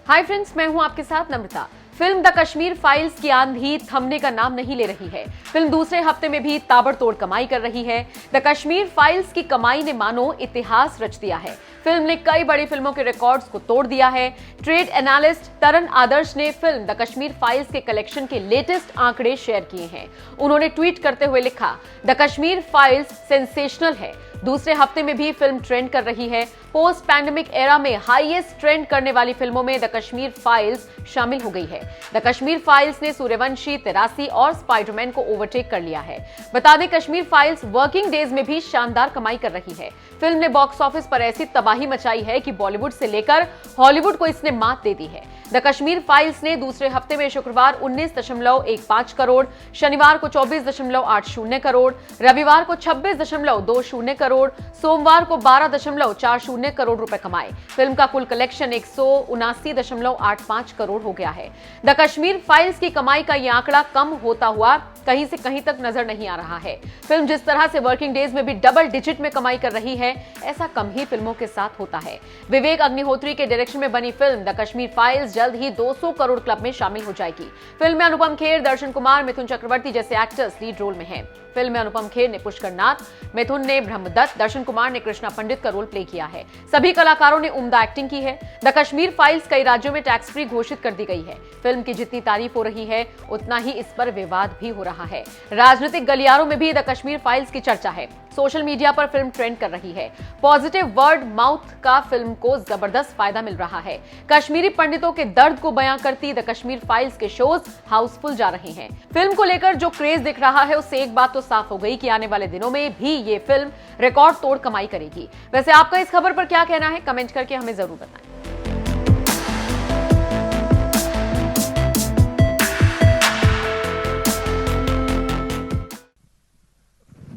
Hi friends, मैं हूं आपके साथ नम्रता। फिल्म द कश्मीर फाइल्स की आंधी थमने का नाम नहीं ले रही है। फिल्म दूसरे हफ्ते में भी ताबड़तोड़ कमाई कर रही है। द कश्मीर फाइल्स की कमाई ने मानो इतिहास रच दिया है। फिल्म ने कई बड़ी फिल्मों के रिकॉर्ड्स को तोड़ दिया है। ट्रेड एनालिस्ट तरन आदर्श ने फिल्म द कश्मीर फाइल्स के कलेक्शन के लेटेस्ट आंकड़े शेयर किए हैं। उन्होंने ट्वीट करते हुए लिखा, द कश्मीर फाइल्स सेंसेशनल है। दूसरे हफ्ते में भी फिल्म ट्रेंड कर रही है। पोस्ट पैंडेमिक एरा में हाईएस्ट ट्रेंड करने वाली फिल्मों में द कश्मीर फाइल्स शामिल हो गई है। द कश्मीर फाइल्स ने सूर्यवंशी, 83 और स्पाइडरमैन को ओवरटेक कर लिया है। बता दें, कश्मीर फाइल्स वर्किंग डेज में भी शानदार कमाई कर रही है। फिल्म ने बॉक्स ऑफिस पर ऐसी तबाही मचाई है कि बॉलीवुड से लेकर हॉलीवुड को इसने मात दे दी है। द कश्मीर फाइल्स ने दूसरे हफ्ते में शुक्रवार 19.15 करोड़, शनिवार को 24.80 करोड़, रविवार को 26.20 करोड़, सोमवार को 12.40 करोड़ रुपए कमाए। फिल्म का कुल कलेक्शन 179.85 करोड़ हो गया है। द कश्मीर फाइल्स की कमाई का यह आंकड़ा कम होता हुआ कहीं से कहीं तक नजर नहीं आ रहा है। फिल्म जिस तरह से वर्किंग डेज में भी डबल डिजिट में कमाई कर रही है, ऐसा कम ही फिल्मों के साथ होता है। विवेक अग्निहोत्री के डायरेक्शन में बनी फिल्म द कश्मीर फाइल्स जल्द ही 200 करोड़ क्लब में शामिल हो जाएगी। फिल्म में अनुपम खेर, दर्शन कुमार, मिथुन चक्रवर्ती जैसे एक्टर्स लीड रोल में हैं। फिल्म में अनुपम खेर ने पुष्कर नाथ, मिथुन ने ब्रह्मदत्त, दर्शन कुमार ने कृष्णा पंडित का रोल प्ले किया है। सभी कलाकारों ने उम्दा एक्टिंग की है। द कश्मीर फाइल्स कई राज्यों में टैक्स फ्री घोषित कर दी गई है। फिल्म की जितनी तारीफ हो रही है, उतना ही इस पर विवाद भी हो रहा है। राजनीतिक गलियारों में भी द कश्मीर फाइल्स की चर्चा है। सोशल मीडिया पर फिल्म ट्रेंड कर रही है। पॉजिटिव वर्ड माउथ का फिल्म को जबरदस्त फायदा मिल रहा है। कश्मीरी पंडितों के दर्द को बयां करती द कश्मीर फाइल्स के शोज हाउसफुल जा रहे हैं। फिल्म को लेकर जो क्रेज दिख रहा है, उससे एक बात तो साफ हो गई कि आने वाले दिनों में भी ये फिल्म रिकॉर्ड तोड़ कमाई करेगी। वैसे आपका इस खबर पर क्या कहना है, कमेंट करके हमें जरूर बताएं।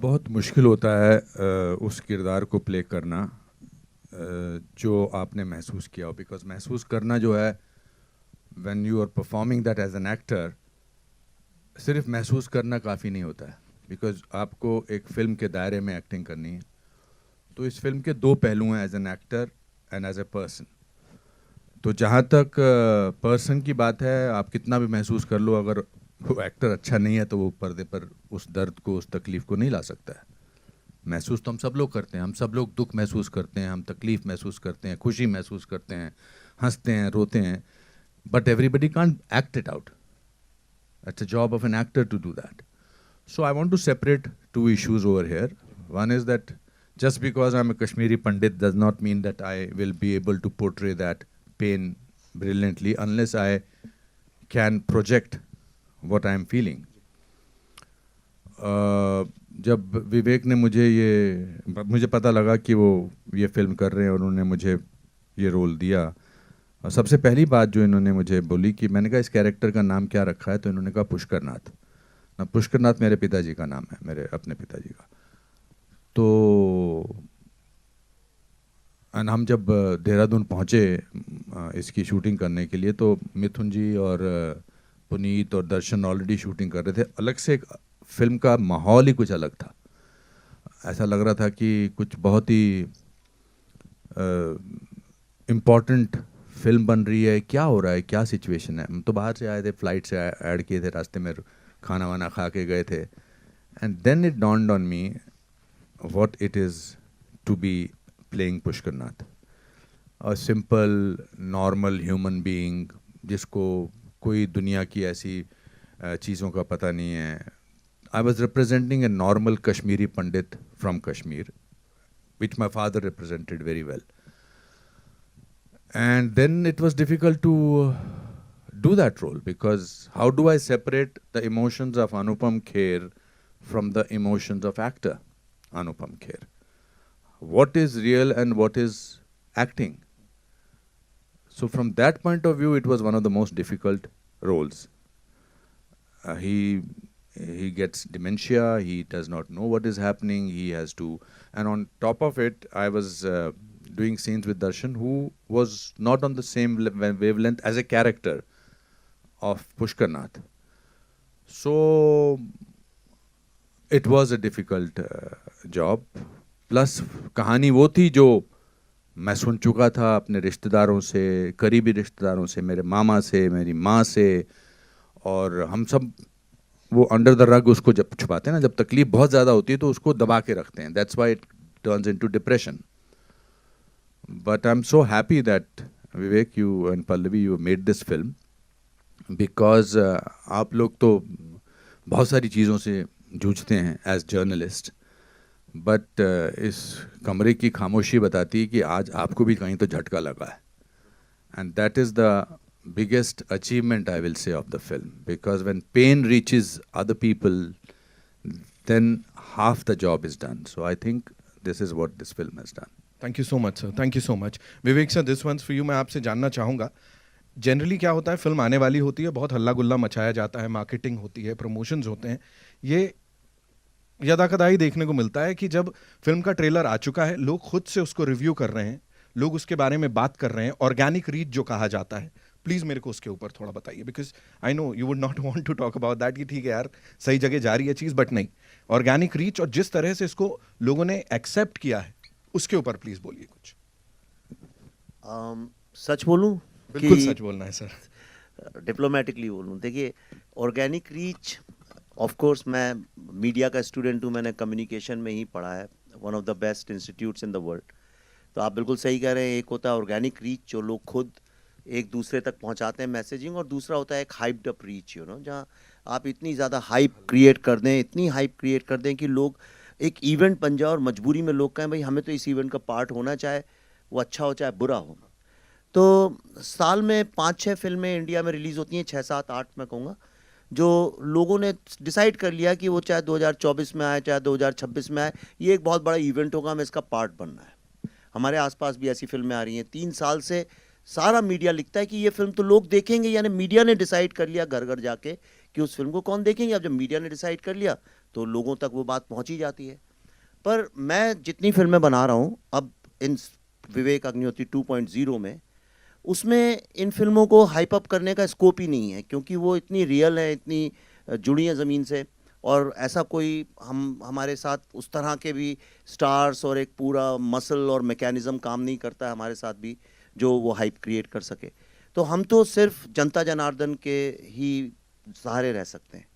बहुत मुश्किल होता है उस किरदार को प्ले करना जो आपने महसूस किया हो, बिकॉज महसूस करना जो है, when you are performing that as an actor, सिर्फ महसूस करना काफ़ी नहीं होता है, बिकॉज आपको एक फ़िल्म के दायरे में एक्टिंग करनी है। तो इस फिल्म के दो पहलू हैं, as an actor and as a person. तो जहाँ तक पर्सन की बात है, आप कितना भी महसूस कर लो, अगर वो एक्टर अच्छा नहीं है तो वो पर्दे पर उस दर्द को, उस तकलीफ को नहीं ला सकता है। महसूस तो हम सब लोग करते हैं, हम सब लोग दुख महसूस करते हैं, हम तकलीफ महसूस करते हैं, खुशी महसूस करते हैं, हंसते हैं, रोते हैं, but everybody can't act it out. It's a job of an actor to do that. So I want to separate two issues over here. One is that just because I'm a Kashmiri Pandit does not mean that I will be able to portray that pain brilliantly unless I can project what I'm feeling. जब विवेक ने मुझे पता लगा कि वो ये film कर रहे हैं और उन्होंने मुझे ये रोल दिया, और सबसे पहली बात जो इन्होंने मुझे बोली कि मैंने कहा इस कैरेक्टर का नाम क्या रखा है, तो इन्होंने कहा पुष्कर नाथ। पुष्कर नाथ मेरे पिताजी का नाम है, मेरे अपने पिताजी का। तो हम जब देहरादून पहुँचे इसकी शूटिंग करने के लिए, तो मिथुन जी और पुनीत और दर्शन ऑलरेडी शूटिंग कर रहे थे। अलग से एक फिल्म का माहौल ही कुछ अलग था। ऐसा लग रहा था कि कुछ बहुत ही इम्पॉर्टेंट फिल्म बन रही है, क्या हो रहा है, क्या सिचुएशन है। हम तो बाहर से आए थे, फ्लाइट से ऐड किए थे, रास्ते में खाना वाना खा के गए थे। And then it dawned on me what it is to be playing Pushkar Nath, a simple normal human being जिसको कोई दुनिया की ऐसी चीज़ों का पता नहीं है। I was representing a normal Kashmiri Pandit from Kashmir, which my father represented very well. And then it was difficult to do that role, because how do I separate the emotions of Anupam Kher from the emotions of actor Anupam Kher? What is real and what is acting? So from that point of view, it was one of the most difficult roles. He gets dementia, he does not know what is happening, he has to, and on top of it, I was doing scenes with Darshan, who was not on the same wavelength as a character of Pushkar Nath. So it was a difficult job. Plus कहानी वो थी जो मैं सुन चुका था अपने रिश्तेदारों से, करीबी रिश्तेदारों से, मेरे मामा से, मेरी माँ से, और हम सब वो अंडर द रग उसको जब छुपाते हैं ना, जब तकलीफ बहुत ज़्यादा होती है तो उसको दबा के रखते हैं. That's why it turns into depression. But I am so happy that Vivek, you and Pallavi, you made this film because आप लोग तो बहुत सारी चीज़ों से जूझते हैं एज जर्नलिस्ट, बट इस कमरे की खामोशी बताती है कि आज आपको भी कहीं तो झटका लगा है. And that is the biggest achievement, I will say, of the film, because when pain reaches other people, then half the job is done. So I think this is what this film has done. Thank you so much sir, thank you so much. Vivek sir, this one's for you. मैं आपसे जानना चाहूँगा, generally क्या होता है, film आने वाली होती है, बहुत हल्ला गुल्ला मचाया जाता है, मार्केटिंग होती है, प्रमोशंस होते हैं. ये यदाकदाई देखने को मिलता है कि जब फिल्म का ट्रेलर आ चुका है, लोग खुद से उसको रिव्यू कर रहे हैं, लोग उसके बारे में बात कर रहे हैं. ऑर्गेनिक रीच जो कहा जाता है, प्लीज़ मेरे को उसके ऊपर थोड़ा बताइए, because I know you would not want to talk about that कि ठीक है यार, सही जगह जा रही है चीज़, बट नहीं, ऑर्गेनिक रीच और जिस तरह से इसको लोगों ने एक्सेप्ट किया है, उसके ऊपर प्लीज़ बोलिए कुछ. सच बोलूं? बिल्कुल सच बोलना है सर. डिप्लोमेटिकली बोलूं, देखिए, ऑर्गेनिक रीच, ऑफ कोर्स मैं मीडिया का स्टूडेंट हूं, मैंने कम्युनिकेशन में ही पढ़ा है, one of the best institutes in the world. तो आप बिल्कुल सही कह रहे हैं. एक होता है ऑर्गेनिक रीच जो लोग खुद एक दूसरे तक पहुंचाते हैं मैसेजिंग, और दूसरा होता है एक hyped up reach, you know, जहां आप इतनी ज़्यादा हाइप क्रिएट कर दें, इतनी हाइप क्रिएट कर दें कि लोग, एक इवेंट बन जाए और मजबूरी में लोग कहें भाई हमें तो इस इवेंट का पार्ट होना, चाहे वो अच्छा हो चाहे बुरा हो. तो साल में 5-6 फिल्में इंडिया में रिलीज़ होती हैं, 6-7-8 मैं कहूँगा, जो लोगों ने डिसाइड कर लिया कि वो चाहे 2024 में आए चाहे 2026 में आए, ये एक बहुत बड़ा इवेंट होगा, हमें इसका पार्ट बनना है. हमारे आसपास भी ऐसी फिल्में आ रही हैं. 3 साल से सारा मीडिया लिखता है कि ये फिल्म तो लोग देखेंगे, यानी मीडिया ने डिसाइड कर लिया घर घर जाके कि उस फिल्म को कौन देखेंगे. अब जब मीडिया ने डिसाइड कर लिया तो लोगों तक वो बात पहुंची जाती है. पर मैं जितनी फिल्में बना रहा हूँ अब इन विवेक अग्निहोत्री 2.0 में, उसमें इन फिल्मों को हाइप अप करने का स्कोप ही नहीं है, क्योंकि वो इतनी रियल है, इतनी जुड़ी हैं ज़मीन से, और ऐसा कोई हमारे साथ उस तरह के भी स्टार्स और एक पूरा मसल और मैकेनिज़्म काम नहीं करता है हमारे साथ भी जो वो हाइप क्रिएट कर सके. तो हम तो सिर्फ जनता जनार्दन के ही सहारे रह सकते हैं.